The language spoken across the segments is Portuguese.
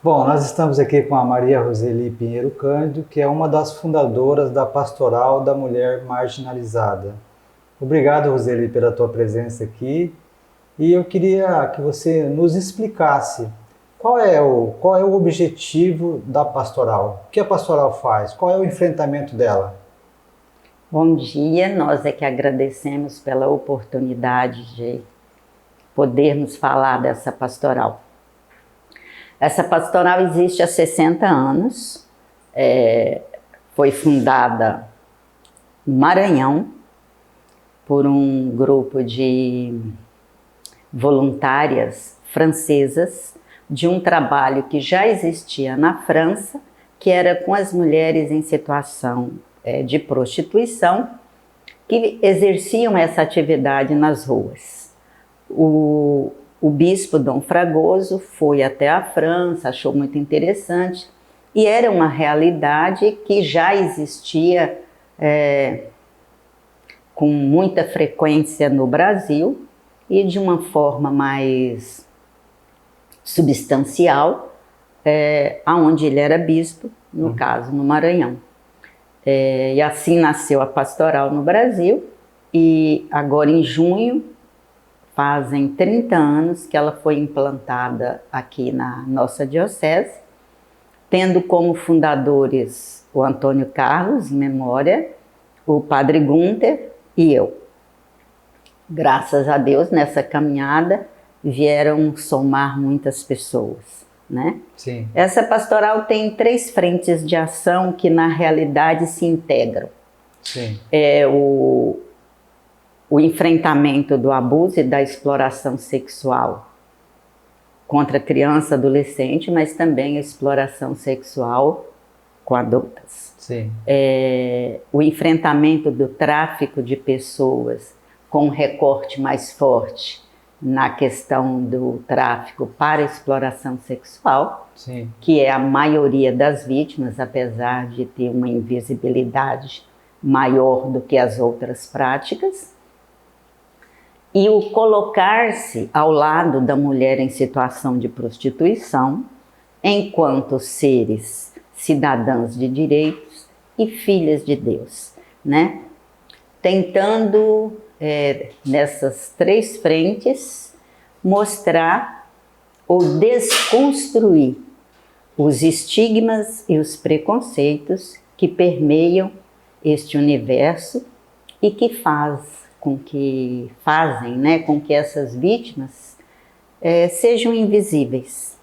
Bom, nós estamos aqui com a Maria Roseli Pinheiro Cândido, que é uma das fundadoras da Pastoral da Mulher Marginalizada. Obrigado, Roseli, pela tua presença aqui. E eu queria que você nos explicasse qual é o objetivo da pastoral. O que a pastoral faz? Qual é o enfrentamento dela? Bom dia, nós é que agradecemos pela oportunidade de podermos falar dessa pastoral. Essa pastoral existe há 60 anos, foi fundada no Maranhão por um grupo de voluntárias francesas de um trabalho que já existia na França, que era com as mulheres em situação de prostituição, que exerciam essa atividade nas ruas. O bispo Dom Fragoso foi até a França, achou muito interessante, e era uma realidade que já existia com muita frequência no Brasil e de uma forma mais substancial, aonde ele era bispo, no caso no Maranhão. E assim nasceu a pastoral no Brasil, e agora em junho fazem 30 anos que ela foi implantada aqui na nossa diocese, tendo como fundadores o Antônio Carlos, em memória, o Padre Gunther e eu. Graças a Deus, nessa caminhada, vieram somar muitas pessoas, né? Sim. Essa pastoral tem 3 frentes de ação que, na realidade, se integram. Sim. O enfrentamento do abuso e da exploração sexual contra criança e adolescente, mas também a exploração sexual com adultas. Sim. O enfrentamento do tráfico de pessoas com um recorte mais forte na questão do tráfico para exploração sexual, Sim. que é a maioria das vítimas, apesar de ter uma invisibilidade maior do que as outras práticas. E o colocar-se ao lado da mulher em situação de prostituição, enquanto seres cidadãs de direitos e filhas de Deus, né? Tentando, nessas 3 frentes, mostrar ou desconstruir os estigmas e os preconceitos que permeiam este universo e que fazem, né, com que essas vítimas sejam invisíveis.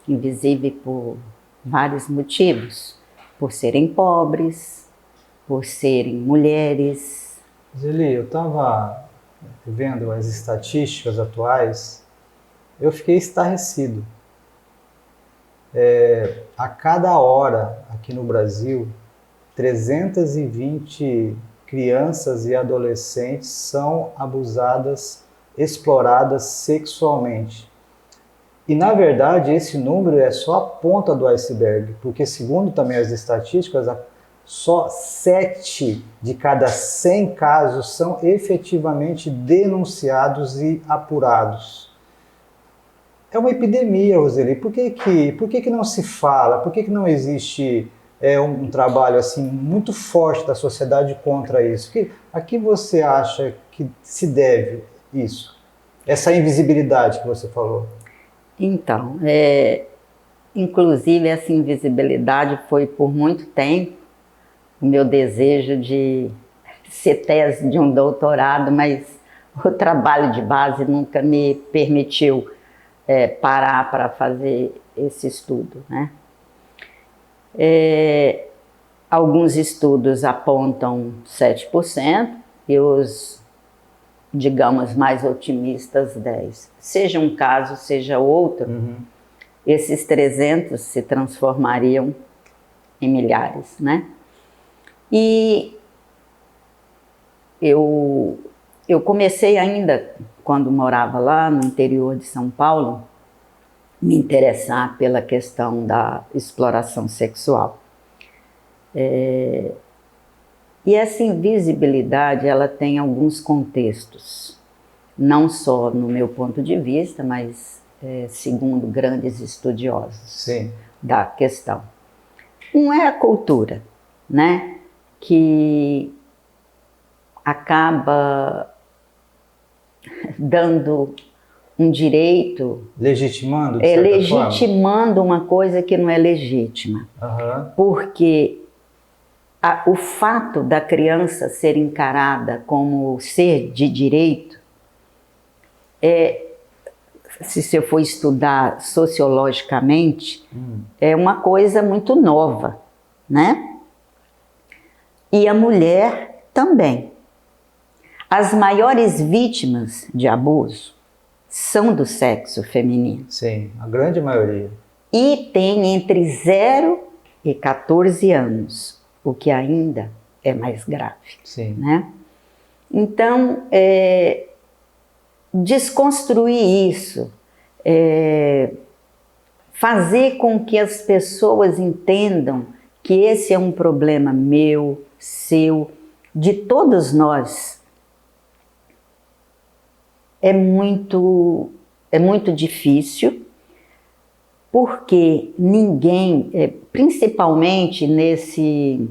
Invisíveis por vários motivos. Por serem pobres, por serem mulheres. Roseli, eu estava vendo as estatísticas atuais, eu fiquei estarrecido. A cada hora aqui no Brasil, 320 crianças e adolescentes são abusadas, exploradas sexualmente. E, na verdade, esse número é só a ponta do iceberg, porque, segundo também as estatísticas, só 7 de cada 100 casos são efetivamente denunciados e apurados. É uma epidemia, Roseli. Por que não se fala? Por que não existe um trabalho assim muito forte da sociedade contra isso? A que você acha que se deve isso? Essa invisibilidade que você falou. Então, inclusive essa invisibilidade foi por muito tempo o meu desejo de ser tese de um doutorado, mas o trabalho de base nunca me permitiu parar para fazer esse estudo, né? Alguns estudos apontam 7% e os, digamos, mais otimistas 10%. Seja um caso, seja outro, esses 300 se transformariam em milhares, né? E eu comecei ainda, quando morava lá no interior de São Paulo, me interessar pela questão da exploração sexual. E essa invisibilidade, ela tem alguns contextos, não só no meu ponto de vista, mas segundo grandes estudiosos Sim. da questão. Um é a cultura, né, que acaba dando um direito, Legitimando, de certa legitimando uma coisa que não é legítima. Aham. Porque o fato da criança ser encarada como ser de direito, se você for estudar sociologicamente, é uma coisa muito nova, né? E a mulher também. As maiores vítimas de abuso são do sexo feminino. Sim, a grande maioria. E tem entre 0 e 14 anos, o que ainda é mais grave. Sim. Né? Então, desconstruir isso, fazer com que as pessoas entendam que esse é um problema meu, seu, de todos nós, é muito difícil, porque ninguém, principalmente nesse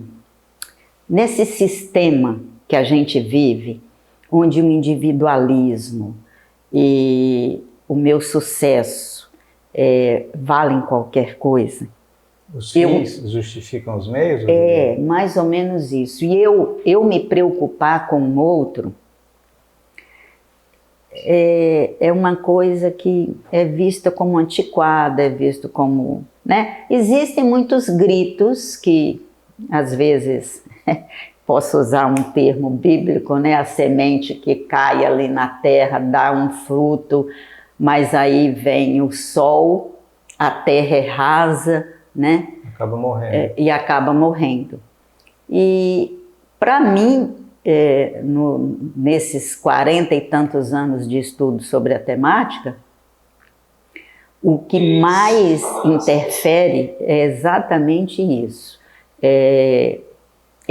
sistema que a gente vive, onde o individualismo e o meu sucesso valem qualquer coisa. Os fins justificam os meios? Mais ou menos isso. E eu me preocupar com o outro é uma coisa que é vista como antiquada, é visto como, né? Existem muitos gritos que, às vezes, posso usar um termo bíblico, né? A semente que cai ali na terra dá um fruto, mas aí vem o sol, a terra é rasa, né? Acaba morrendo. E acaba morrendo. E, para mim, nesses 40 e tantos anos de estudo sobre a temática, o que mais interfere é exatamente isso. É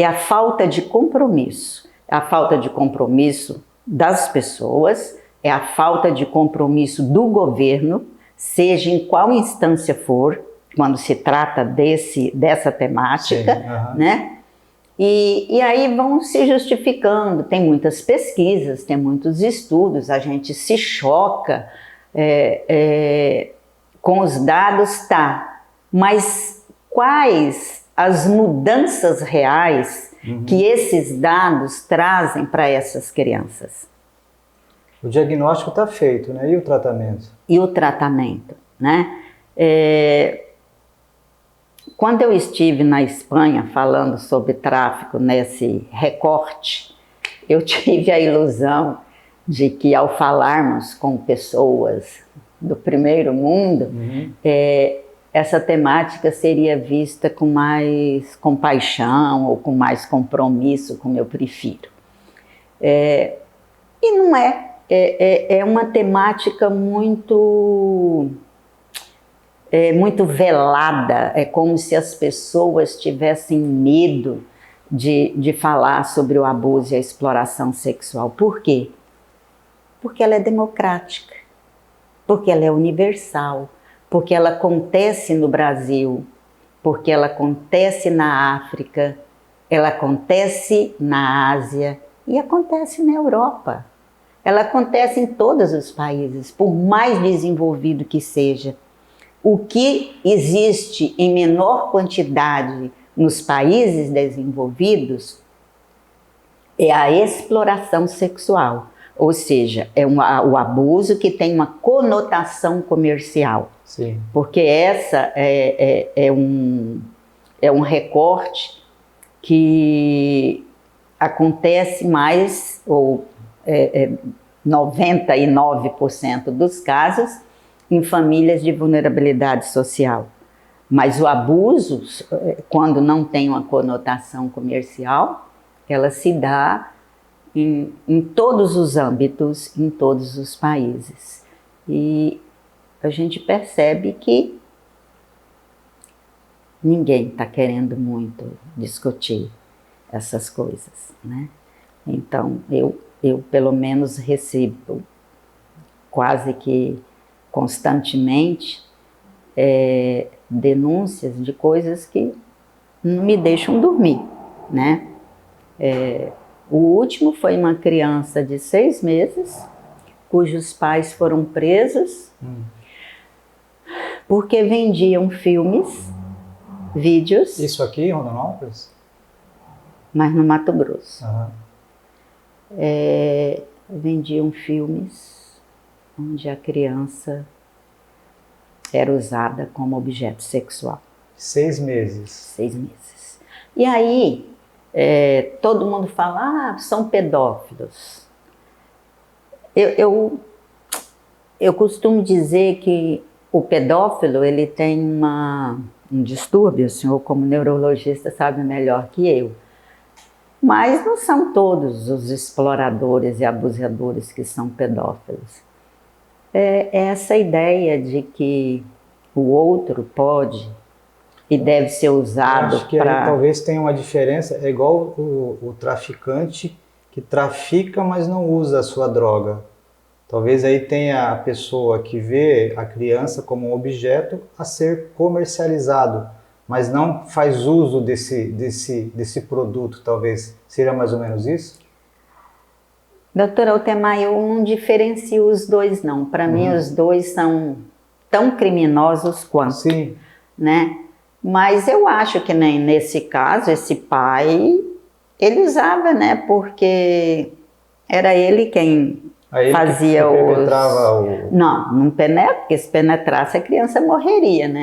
a falta de compromisso. É a falta de compromisso das pessoas, é a falta de compromisso do governo, seja em qual instância for, quando se trata dessa temática, Sim, né? E aí vão se justificando, tem muitas pesquisas, tem muitos estudos, a gente se choca com os dados, mas quais as mudanças reais que esses dados trazem para essas crianças? O diagnóstico está feito, né? E o tratamento? E o tratamento, né? Quando eu estive na Espanha falando sobre tráfico nesse recorte, eu tive a ilusão de que, ao falarmos com pessoas do primeiro mundo, essa temática seria vista com mais compaixão ou com mais compromisso, como eu prefiro. E não é. É uma temática muito velada, é como se as pessoas tivessem medo de falar sobre o abuso e a exploração sexual. Por quê? Porque ela é democrática, porque ela é universal, porque ela acontece no Brasil, porque ela acontece na África, ela acontece na Ásia e acontece na Europa. Ela acontece em todos os países, por mais desenvolvido que seja. O que existe em menor quantidade nos países desenvolvidos é a exploração sexual, ou seja, o abuso que tem uma conotação comercial. Sim. Porque essa é um recorte que acontece mais, ou 99% dos casos, em famílias de vulnerabilidade social. Mas o abuso, quando não tem uma conotação comercial, ela se dá em todos os âmbitos, em todos os países. E a gente percebe que ninguém está querendo muito discutir essas coisas, né? Então, eu pelo menos recebo quase que constantemente denúncias de coisas que não me deixam dormir, né? O último foi uma criança de 6 meses, cujos pais foram presos porque vendiam filmes, vídeos. Isso aqui em Rondonópolis? Mas no Mato Grosso. Uhum. Vendiam filmes onde a criança era usada como objeto sexual. 6 meses. 6 meses. E aí, todo mundo fala, são pedófilos. Eu costumo dizer que o pedófilo, ele tem um distúrbio, o senhor como neurologista sabe melhor que eu, mas não são todos os exploradores e abusadores que são pedófilos. É essa ideia de que o outro pode e deve ser usado acho que aí talvez tenha uma diferença, é igual o traficante que trafica, mas não usa a sua droga. Talvez aí tenha a pessoa que vê a criança como um objeto a ser comercializado, mas não faz uso desse produto, talvez. Seria mais ou menos isso? Doutora Altemar, eu não diferencio os dois, não. Para mim, os dois são tão criminosos quanto. Sim. Né? Mas eu acho que nem nesse caso, esse pai, ele usava, né? Porque era ele quem fazia que penetrava Não penetra, porque se penetrasse a criança morreria, né?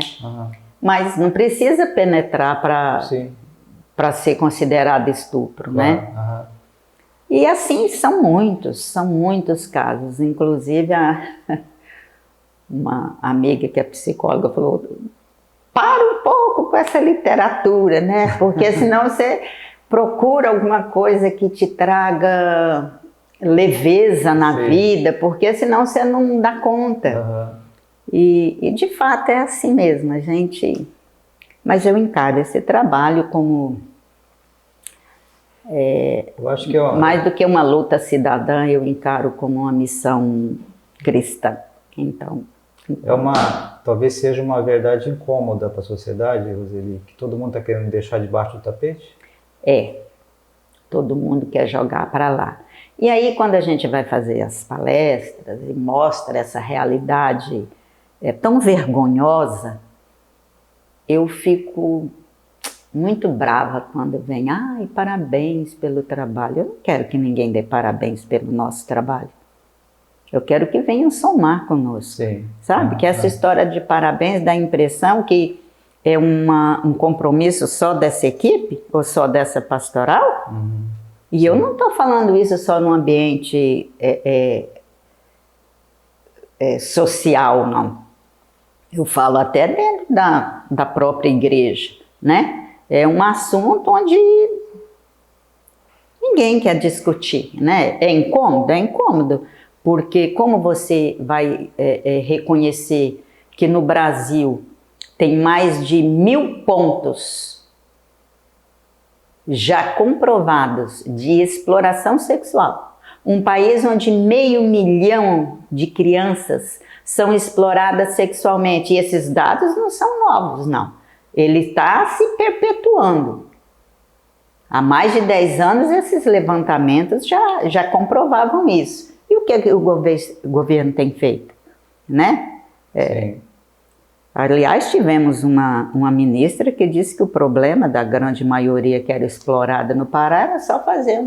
Mas não precisa penetrar para ser considerado estupro, né? E assim são muitos casos. Inclusive, uma amiga que é psicóloga falou, para um pouco com essa literatura, né? Porque senão você procura alguma coisa que te traga leveza na vida, porque senão você não dá conta. E de fato é assim mesmo, mas eu encaro esse trabalho como eu acho que mais do que uma luta cidadã, eu encaro como uma missão cristã. Então talvez seja uma verdade incômoda para a sociedade, Roseli, que todo mundo está querendo deixar debaixo do tapete? Todo mundo quer jogar para lá. E aí, quando a gente vai fazer as palestras e mostra essa realidade tão vergonhosa, eu fico muito brava quando vem, parabéns pelo trabalho. Eu não quero que ninguém dê parabéns pelo nosso trabalho. Eu quero que venham somar conosco. Sim. Sabe? Que essa história de parabéns dá a impressão que é um compromisso só dessa equipe ou só dessa pastoral. E eu não estou falando isso só no ambiente social, não. Eu falo até dentro da própria igreja, né? É um assunto onde ninguém quer discutir, né? É incômodo? É incômodo. Porque como você vai reconhecer que no Brasil tem mais de 1000 pontos já comprovados de exploração sexual. Um país onde 500 mil de crianças são exploradas sexualmente. E esses dados não são novos, não. Ele está se perpetuando. Há mais de 10 anos esses levantamentos já comprovavam isso. E o que o governo tem feito? Né? Aliás, tivemos uma ministra que disse que o problema da grande maioria que era explorada no Pará era só fazer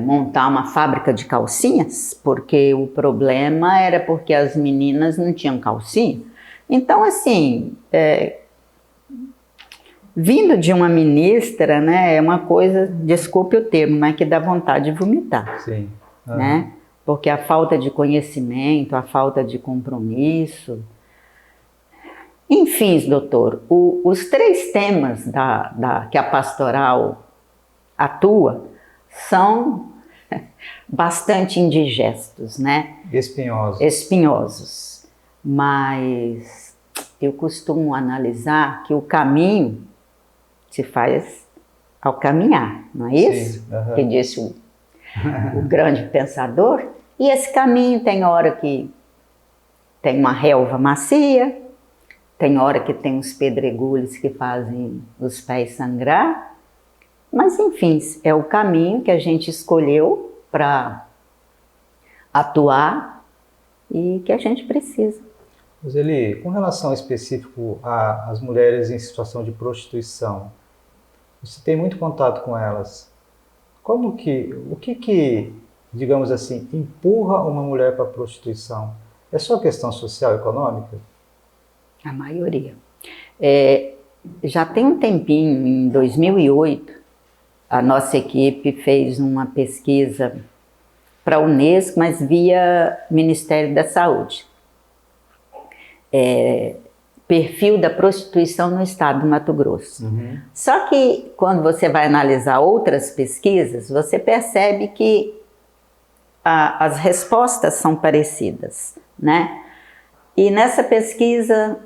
montar uma fábrica de calcinhas, porque o problema era porque as meninas não tinham calcinha. Então, assim, vindo de uma ministra, né, é uma coisa, desculpe o termo, mas que dá vontade de vomitar. Sim. Né? Porque a falta de conhecimento, a falta de compromisso. Enfim, doutor, os 3 temas que a pastoral atua são bastante indigestos, né? Espinhosos. Mas eu costumo analisar que o caminho se faz ao caminhar, não é isso? Sim. Que disse o grande pensador. E esse caminho tem hora que tem uma relva macia, tem hora que tem uns pedregulhos que fazem os pés sangrar, mas enfim, é o caminho que a gente escolheu para atuar e que a gente precisa. Roseli, com relação específico às mulheres em situação de prostituição, você tem muito contato com elas. O que, digamos assim, empurra uma mulher para a prostituição? É só questão social e econômica? A maioria. Já tem um tempinho, em 2008, a nossa equipe fez uma pesquisa para a Unesco, mas via Ministério da Saúde. Perfil da prostituição no estado do Mato Grosso. Uhum. Só que quando você vai analisar outras pesquisas, você percebe que as respostas são parecidas, né? E nessa pesquisa,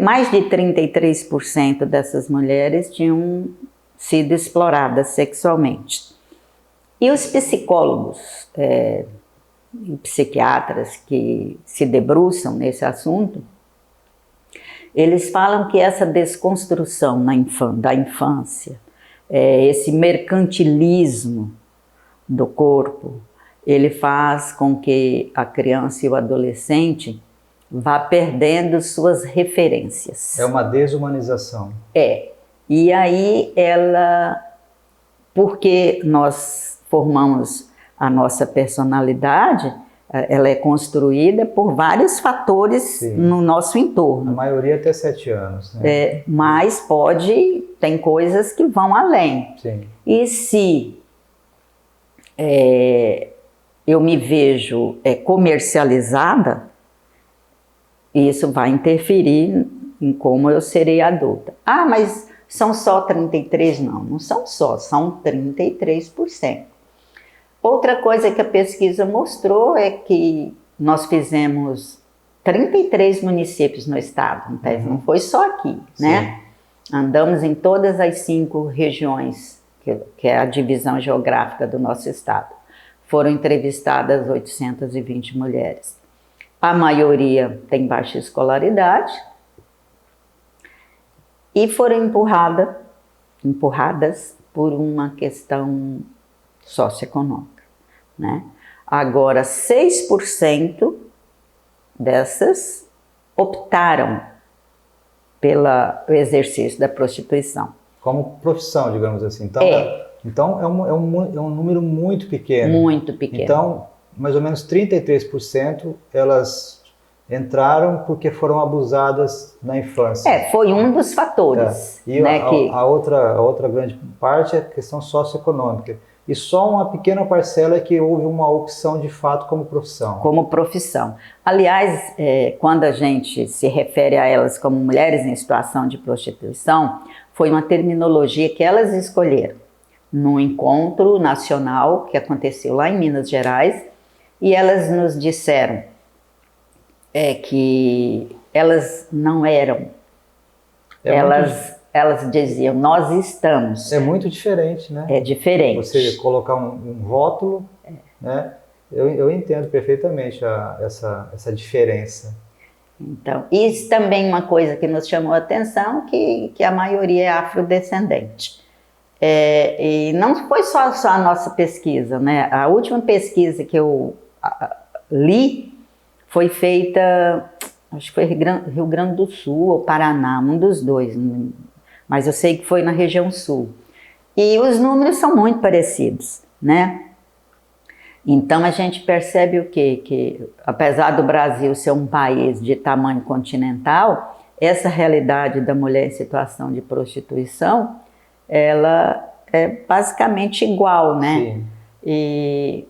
mais de 33% dessas mulheres tinham sido exploradas sexualmente. E os psicólogos e psiquiatras que se debruçam nesse assunto, eles falam que essa desconstrução da infância, esse mercantilismo do corpo, ele faz com que a criança e o adolescente vá perdendo suas referências. É uma desumanização. E aí porque nós formamos a nossa personalidade, ela é construída por vários fatores Sim. no nosso entorno. A maioria até 7 anos. Né? Mas tem coisas que vão além. Sim. E se eu me vejo comercializada, isso vai interferir em como eu serei adulta. Ah, mas são só 33%? Não são são 33%. Outra coisa que a pesquisa mostrou é que nós fizemos 33 municípios no estado, não foi só aqui, né? Andamos em todas as 5 regiões, que é a divisão geográfica do nosso estado. Foram entrevistadas 820 mulheres. A maioria tem baixa escolaridade e foram empurradas por uma questão socioeconômica, né? Agora, 6% dessas optaram pelo exercício da prostituição. Como profissão, digamos assim. Então é um número muito pequeno. Muito pequeno. Então, mais ou menos 33% elas entraram porque foram abusadas na infância. Foi um dos fatores. E né, a outra grande parte é a questão socioeconômica. E só uma pequena parcela é que houve uma opção de fato como profissão. Como profissão. Aliás, quando a gente se refere a elas como mulheres em situação de prostituição, foi uma terminologia que elas escolheram num encontro nacional que aconteceu lá em Minas Gerais, e elas nos disseram que elas não eram, elas diziam, nós estamos. É muito diferente, né? É diferente. Você colocar um rótulo, né? Eu entendo perfeitamente essa diferença. Então, isso também uma coisa que nos chamou a atenção, que a maioria é afrodescendente. E não foi só a nossa pesquisa, né? A última pesquisa que eu li foi feita, acho que foi Rio Grande do Sul ou Paraná, um dos dois, mas eu sei que foi na região sul. E os números são muito parecidos, né? Então a gente percebe o quê? Que apesar do Brasil ser um país de tamanho continental, essa realidade da mulher em situação de prostituição, ela é basicamente igual, né? Sim. E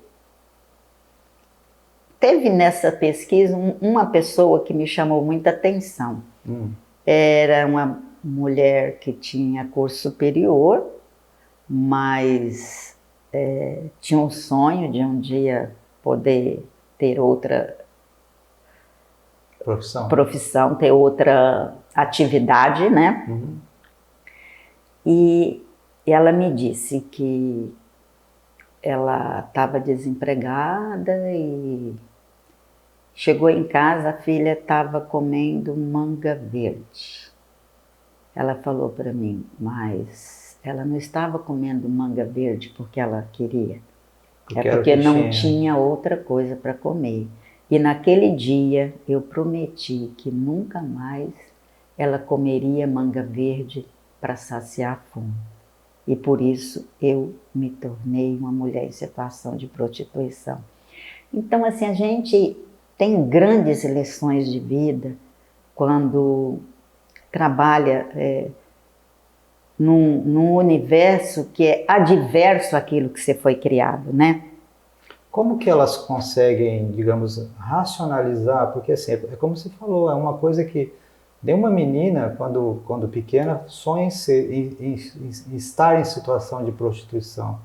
teve nessa pesquisa uma pessoa que me chamou muita atenção. Era uma mulher que tinha curso superior, mas tinha um sonho de um dia poder ter outra profissão, ter outra atividade, né? E ela me disse que ela estava desempregada e chegou em casa, a filha estava comendo manga verde. Ela falou para mim, mas ela não estava comendo manga verde porque ela queria. É porque não tinha outra coisa para comer. E naquele dia eu prometi que nunca mais ela comeria manga verde para saciar a fome. E por isso eu me tornei uma mulher em situação de prostituição. Então, assim, a gente tem grandes lições de vida quando trabalha num universo que é adverso àquilo que você foi criado, né? Como que elas conseguem, digamos, racionalizar? Porque assim, é como você falou, é uma coisa que nenhuma menina, quando pequena, sonha em estar em situação de prostituição.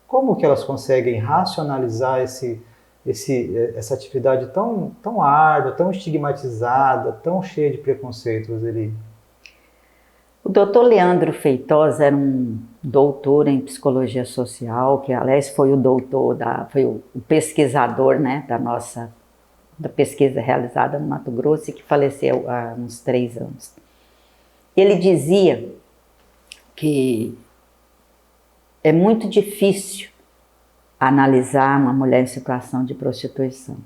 Como que elas conseguem racionalizar essa atividade tão árdua, tão estigmatizada, tão cheia de preconceitos ali? O doutor Leandro Feitosa era um doutor em psicologia social, que aliás foi o pesquisador, né, da pesquisa realizada no Mato Grosso e que faleceu há uns 3 anos. Ele dizia que é muito difícil analisar uma mulher em situação de prostituição.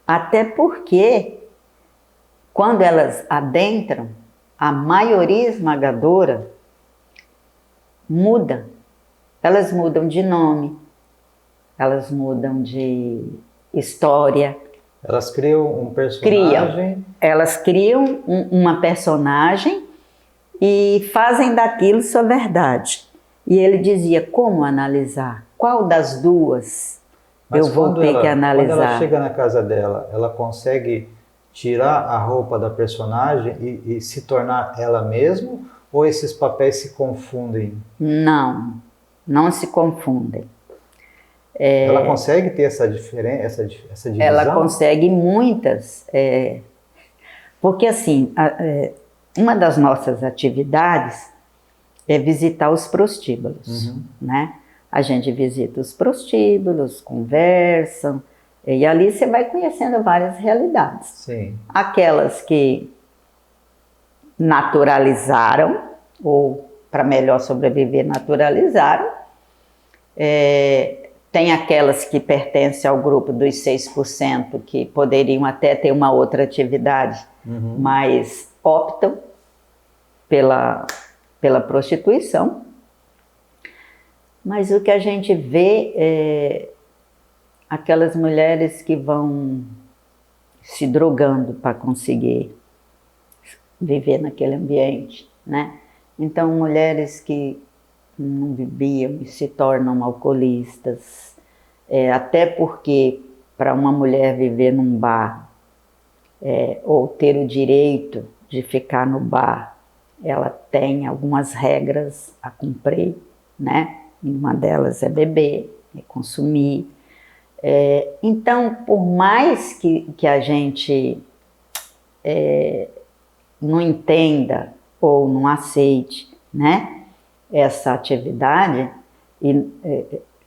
Até porque, quando elas adentram, a maioria esmagadora muda. Elas mudam de nome, elas mudam de história. Elas criam um personagem. Elas criam uma personagem e fazem daquilo sua verdade. E ele dizia, como analisar? Qual das duas eu vou ter que analisar? Quando ela chega na casa dela, ela consegue tirar a roupa da personagem e se tornar ela mesma? Ou esses papéis se confundem? Não, não se confundem. Ela consegue ter essa diferença, essa divisão? Ela consegue muitas. Porque assim, uma das nossas atividades é visitar os prostíbulos, né? A gente visita os prostíbulos, conversam, e ali você vai conhecendo várias realidades. Sim. Aquelas que naturalizaram, ou para melhor sobreviver, naturalizaram. Tem aquelas que pertencem ao grupo dos 6% que poderiam até ter uma outra atividade, mas optam pela prostituição. Mas o que a gente vê é aquelas mulheres que vão se drogando para conseguir viver naquele ambiente, né? Então, mulheres que não bebiam e se tornam alcoolistas, até porque para uma mulher viver num bar ou ter o direito de ficar no bar, ela tem algumas regras a cumprir, né? Uma delas é beber, é consumir. Então, por mais que a gente não entenda ou não aceite, né, essa atividade,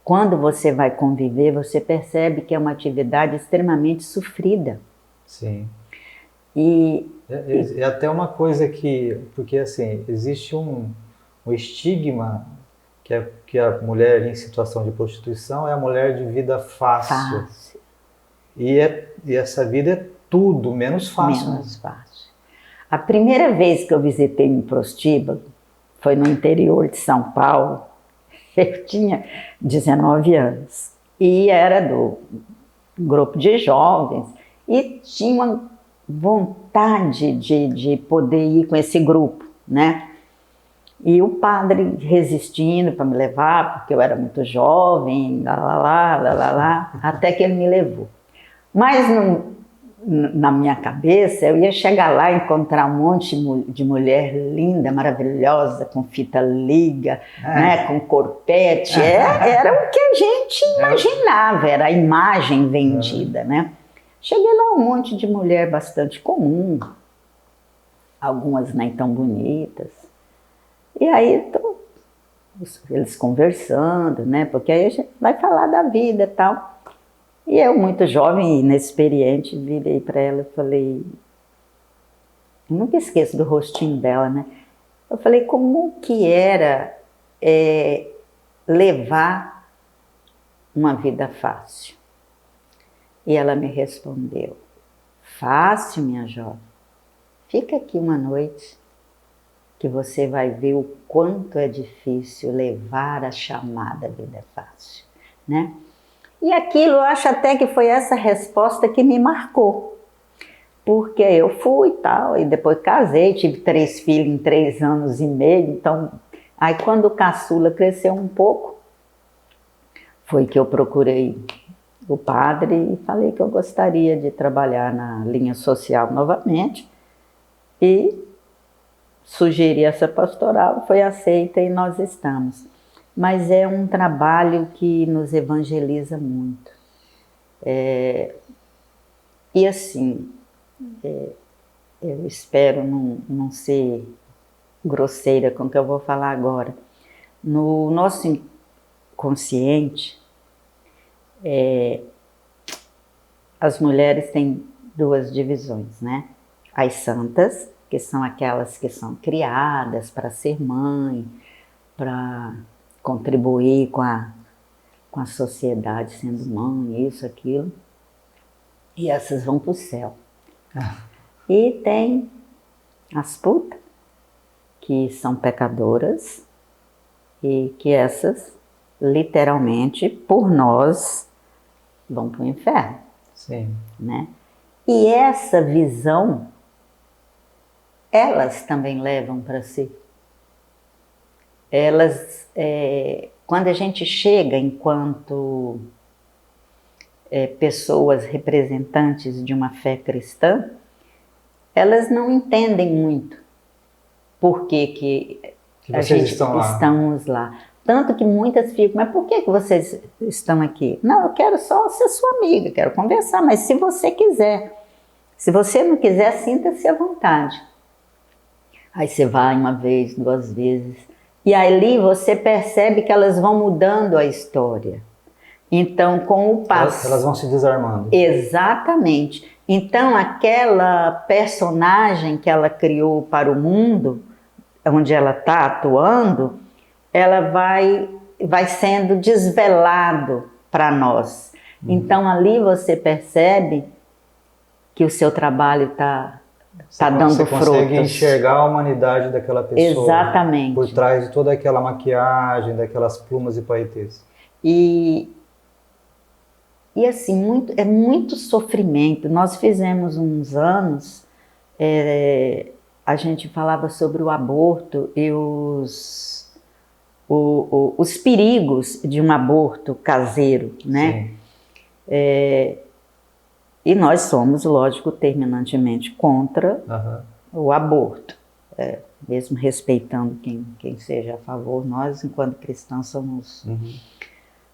quando você vai conviver, você percebe que é uma atividade extremamente sofrida. Sim. E até uma coisa porque assim, existe um estigma que a mulher em situação de prostituição é a mulher de vida fácil. E essa vida é tudo menos fácil. Menos fácil. A primeira vez que eu visitei um prostíbulo foi no interior de São Paulo. Eu tinha 19 anos e era do grupo de jovens e tinha uma vontade de poder ir com esse grupo, né? E o padre resistindo para me levar, porque eu era muito jovem, até que ele me levou. Mas na minha cabeça, eu ia chegar lá e encontrar um monte de mulher linda, maravilhosa, com fita liga, né, com corpete. Era o que a gente imaginava, era a imagem vendida, né? Cheguei lá, um monte de mulher bastante comum, algumas nem tão bonitas. E aí, eles conversando, né? Porque aí a gente vai falar da vida e tal. E eu, muito jovem e inexperiente, virei para ela e falei, eu nunca esqueço do rostinho dela, né? Eu falei, como que era levar uma vida fácil? E ela me respondeu, fácil, minha jovem, fica aqui uma noite que você vai ver o quanto é difícil levar a chamada vida fácil, né? E aquilo, eu acho até que foi essa resposta que me marcou, porque eu fui e tal, e depois casei, tive 3 filhos em 3 anos e meio, então, aí quando o caçula cresceu um pouco, foi que eu procurei o padre e falei que eu gostaria de trabalhar na linha social novamente, e sugeri essa pastoral, foi aceita e nós estamos. Mas é um trabalho que nos evangeliza muito. E assim, eu espero não ser grosseira com o que eu vou falar agora. No nosso inconsciente, as mulheres têm 2 divisões, né? As santas, que são aquelas que são criadas para ser mãe, para contribuir com a sociedade sendo mãe, isso, aquilo. E essas vão para o céu. E tem as putas, que são pecadoras, e que essas, literalmente, por nós, vão para o inferno. Sim. Né? E essa visão, elas também levam para si. Elas, quando a gente chega enquanto pessoas representantes de uma fé cristã, elas não entendem muito por que a gente estamos lá. Tanto que muitas ficam, mas por que vocês estão aqui? Não, eu quero só ser sua amiga, quero conversar, mas se você quiser. Se você não quiser, sinta-se à vontade. Aí você vai 1 vez, 2 vezes, e ali você percebe que elas vão mudando a história. Então, com o passo... Elas vão se desarmando. Exatamente. Então, aquela personagem que ela criou para o mundo, onde ela está atuando, ela vai sendo desvelado para nós. Então, ali você percebe que o seu trabalho está dando frutos. Você consegue enxergar a humanidade daquela pessoa. Exatamente. Por trás de toda aquela maquiagem, daquelas plumas e paetês. E assim, é muito sofrimento. Nós fizemos uns anos, a gente falava sobre o aborto e os perigos de um aborto caseiro, né? E nós somos, lógico, terminantemente contra o aborto, mesmo respeitando quem seja a favor, nós, enquanto cristãos, somos...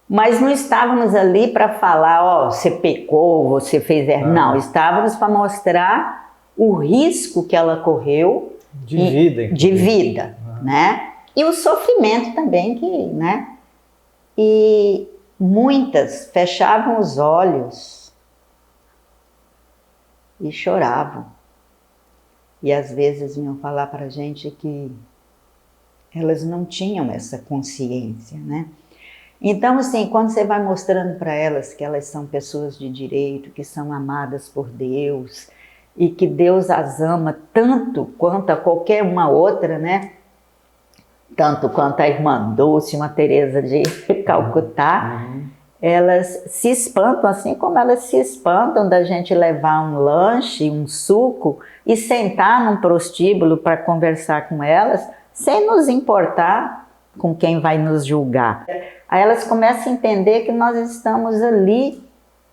Mas não estávamos ali para falar, ó, você pecou, você fez errado. Não, estávamos para mostrar o risco que ela correu de vida, né? E o sofrimento também né? E muitas fechavam os olhos e choravam. E às vezes vinham falar para a gente que elas não tinham essa consciência, né? Então, assim, quando você vai mostrando para elas que elas são pessoas de direito, que são amadas por Deus e que Deus as ama tanto quanto a qualquer uma outra, né? Tanto quanto a irmã Dulce, uma Teresa de Calcutá, elas se espantam, assim como elas se espantam da gente levar um lanche, um suco e sentar num prostíbulo para conversar com elas, sem nos importar com quem vai nos julgar. Aí elas começam a entender que nós estamos ali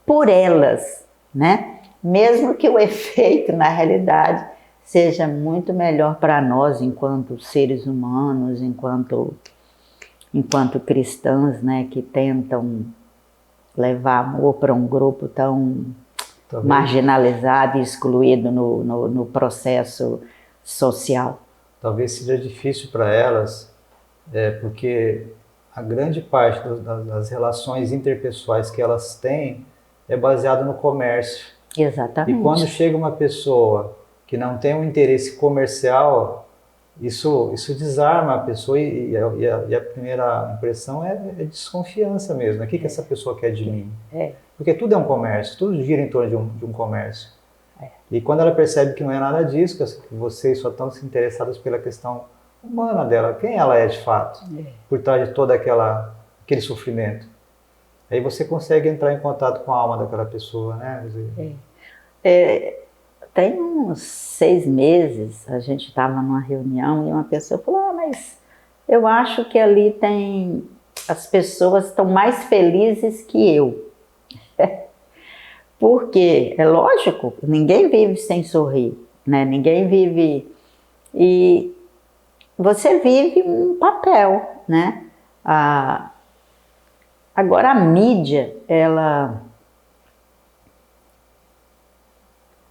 por elas, né? Mesmo que o efeito, na realidade, seja muito melhor para nós enquanto seres humanos, enquanto cristãs, né? Que tentam levar amor para um grupo tão marginalizado e excluído no processo social. Talvez seja difícil para elas Porque a grande parte das relações interpessoais que elas têm é baseada no comércio. Exatamente. E quando chega uma pessoa que não tem um interesse comercial, isso desarma a pessoa e a primeira impressão é desconfiança mesmo. O que essa pessoa quer de mim? Porque tudo é um comércio, tudo gira em torno de um comércio. E quando ela percebe que não é nada disso, que vocês só estão se interessados pela questão humana dela, quem ela é de fato, por trás de todo aquele sofrimento. Aí você consegue entrar em contato com a alma daquela pessoa, né? Tem uns 6 meses, a gente estava numa reunião e uma pessoa falou, mas eu acho que ali as pessoas estão mais felizes que eu. Porque, é lógico, ninguém vive sem sorrir, né? Ninguém vive... E você vive um papel, né? Agora a mídia,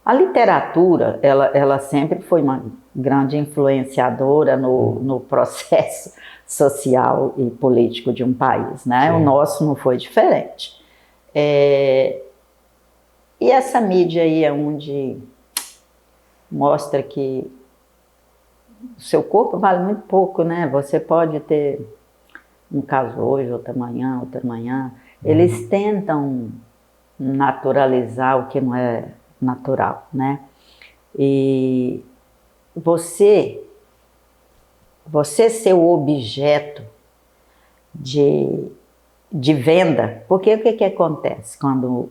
a literatura, ela sempre foi uma grande influenciadora no processo social e político de um país, né? Sim. O nosso não foi diferente. E essa mídia aí é onde mostra que o seu corpo vale muito pouco, né? Você pode ter um caso hoje, outro amanhã. Eles tentam naturalizar o que não é natural, né? E você ser o objeto de venda, porque o que acontece quando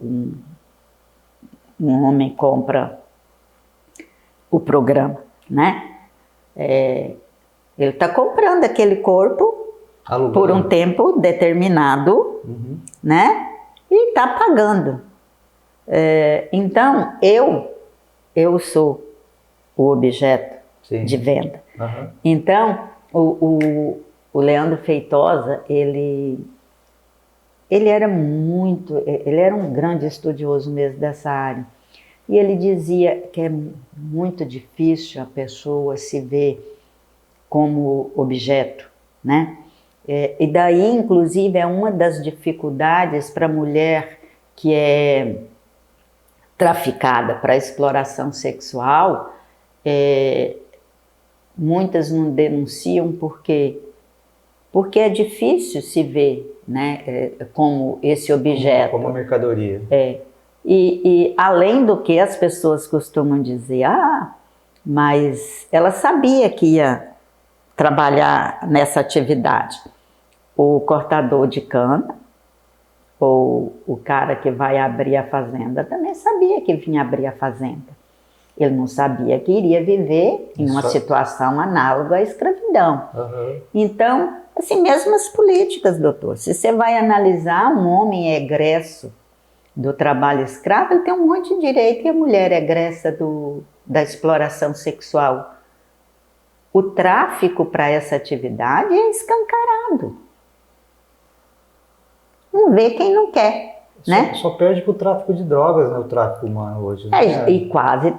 um homem compra o programa, né? Ele está comprando aquele corpo por um tempo determinado, né? E está pagando. Então, eu sou o objeto Sim. de venda. Então, o Leandro Feitosa, ele era um grande estudioso mesmo dessa área. E ele dizia que é muito difícil a pessoa se ver como objeto, né? E daí, inclusive, é uma das dificuldades para a mulher que é traficada para exploração sexual. Muitas não denunciam porque é difícil se ver, né, como esse objeto. Como mercadoria. E além do que as pessoas costumam dizer, mas ela sabia que ia trabalhar nessa atividade. O cortador de cana, ou o cara que vai abrir a fazenda, também sabia que vinha abrir a fazenda. Ele não sabia que iria viver em uma situação análoga à escravidão. Então, assim, mesmo as políticas, doutor, se você vai analisar, um homem egresso do trabalho escravo, ele tem um monte de direito, e a mulher egressa da exploração sexual. O tráfico para essa atividade é escancarado. Não vê quem não quer, né? Só perde para o tráfico de drogas, né? O tráfico humano hoje. Né? E quase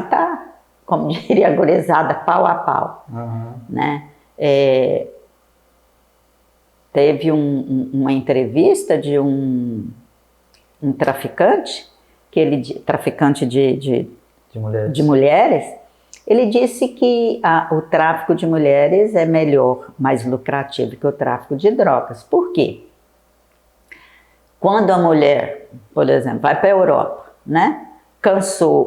tá, como diria a gurizada, pau a pau. Né? Teve uma entrevista de um traficante, traficante de mulheres, ele disse que o tráfico de mulheres é melhor, mais lucrativo que o tráfico de drogas. Por quê? Quando a mulher, por exemplo, vai para a Europa, né?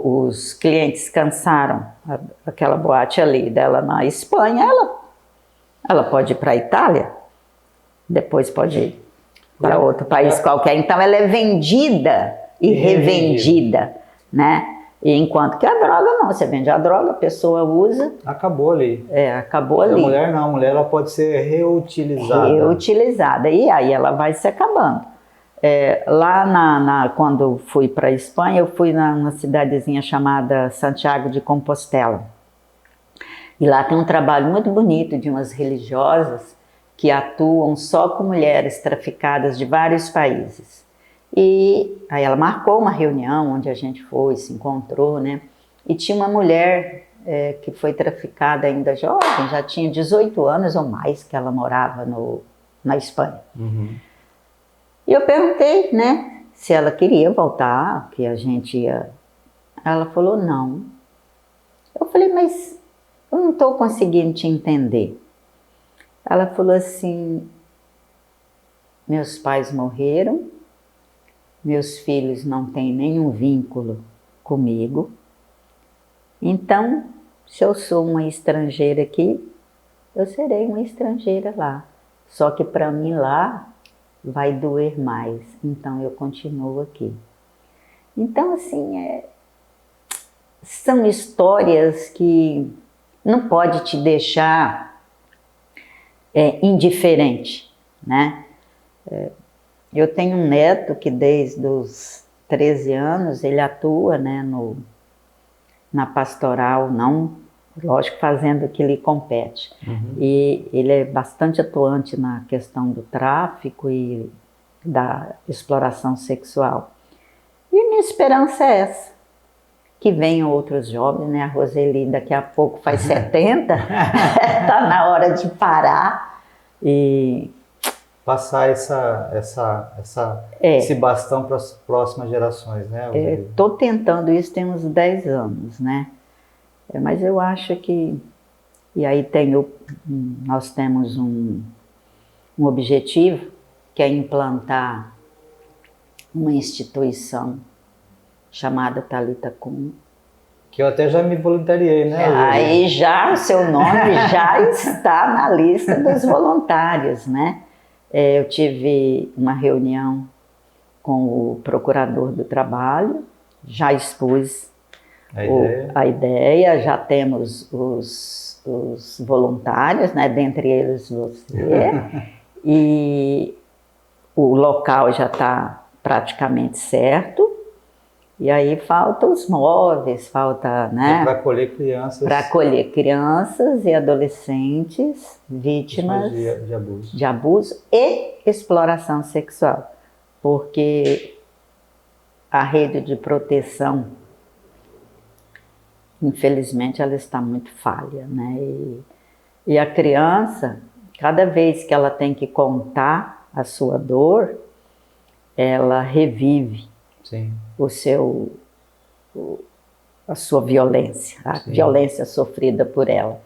Os clientes cansaram aquela boate ali dela na Espanha, ela pode ir para a Itália, depois pode ir para outro país qualquer. Então ela é vendida e revendida, né? E enquanto que a droga não, você vende a droga, a pessoa usa. Acabou ali. Acabou ali. A mulher não, a mulher ela pode ser reutilizada. Reutilizada, e aí ela vai se acabando. Lá quando fui para a Espanha, eu fui numa cidadezinha chamada Santiago de Compostela. E lá tem um trabalho muito bonito de umas religiosas que atuam só com mulheres traficadas de vários países. E aí ela marcou uma reunião onde a gente foi, se encontrou, né? E tinha uma mulher que foi traficada ainda jovem, já tinha 18 anos ou mais que ela morava na Espanha. Uhum. E eu perguntei, né, se ela queria voltar, que a gente ia. Ela falou não. Eu falei, mas eu não estou conseguindo te entender. Ela falou assim, meus pais morreram, meus filhos não têm nenhum vínculo comigo, então, se eu sou uma estrangeira aqui, eu serei uma estrangeira lá. Só que para mim lá vai doer mais, então eu continuo aqui. Então, assim, são histórias que não pode te deixar indiferente, né? Eu tenho um neto que desde os 13 anos ele atua, né, na pastoral, não, lógico, fazendo o que lhe compete. Uhum. E ele é bastante atuante na questão do tráfico e da exploração sexual. E minha esperança é essa, que venham outros jovens, né? A Roseli daqui a pouco faz 70, está na hora de parar e passar esse bastão para as próximas gerações, né? Estou tentando isso tem uns 10 anos, né? Mas eu acho que... E aí nós temos um objetivo, que é implantar uma instituição chamada Thalita Cum. Que eu até já me voluntariei, né? Aí já, seu nome já está na lista dos voluntários, né? Eu tive uma reunião com o procurador do trabalho, já expus a ideia, já temos os voluntários, né? Dentre eles você, e o local já está praticamente certo, e aí falta os móveis, falta, né? Para acolher crianças. Para acolher crianças e adolescentes vítimas de abuso e exploração sexual. Porque a rede de proteção, infelizmente, ela está muito falha, né? E a criança, cada vez que ela tem que contar a sua dor, ela revive. Sim. A sua violência, a Sim. violência sofrida por ela.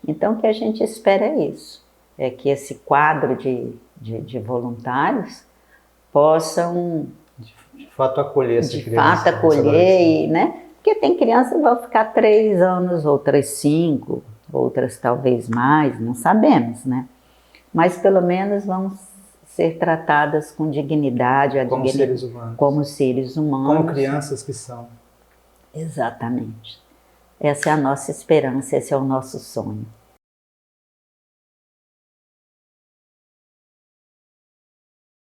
Então, o que a gente espera é isso, é que esse quadro de voluntários possam de fato acolher essa criança. De fato acolher, né? Porque tem crianças que vão ficar 3 anos, outras 5, outras talvez mais, não sabemos, né? Mas pelo menos vão ser tratadas com dignidade, como seres humanos. Como seres humanos. Como crianças que são. Exatamente. Essa é a nossa esperança, esse é o nosso sonho.